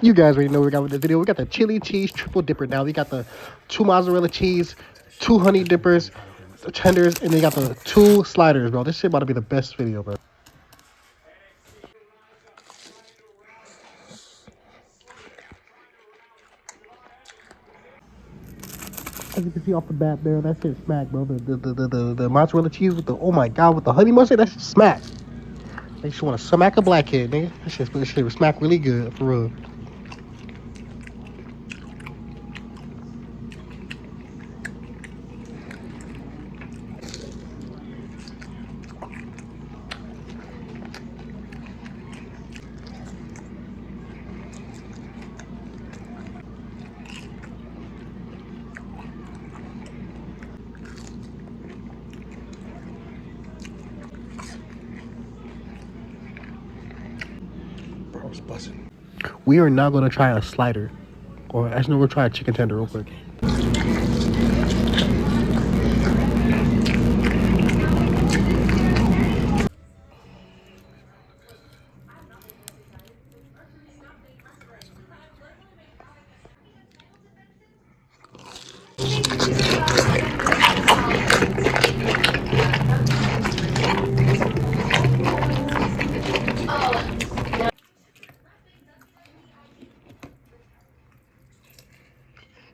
You guys already know what we got with this video. We got the chili cheese triple dipper now. We got the 2 mozzarella cheese, 2 honey dippers, the tenders, and then you got the 2 sliders, bro. This shit about to be the best video, bro. As you can see off the bat there, that shit smack, bro. The mozzarella cheese with the, oh my god, with the honey mustard, that shit smack. They just want to smack a blackhead, nigga. That shit smack really good, for real. Bro, it's busting. We are now going to try a slider. Or actually, we're going to try a chicken tender real quick.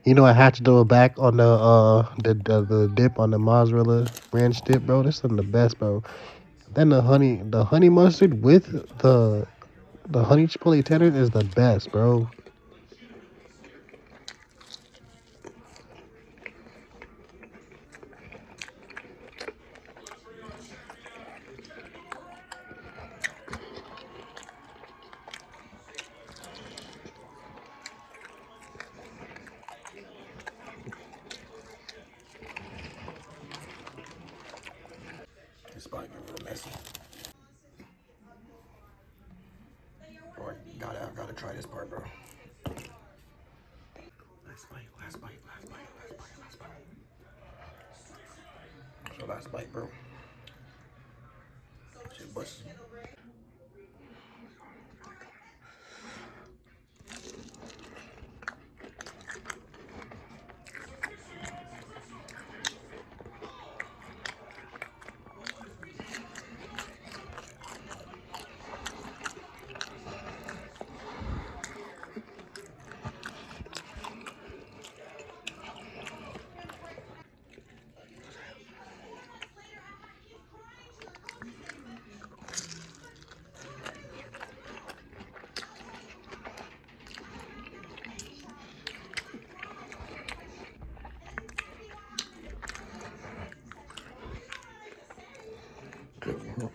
You know, I had to throw it back on the dip on the mozzarella ranch dip, bro. This is the best, bro. Then the honey mustard with the honey chipotle tender is the best, bro. This might be a little messy. Bro, gotta try this part, bro. Last bite. So last bite, bro. Shit busted. Good.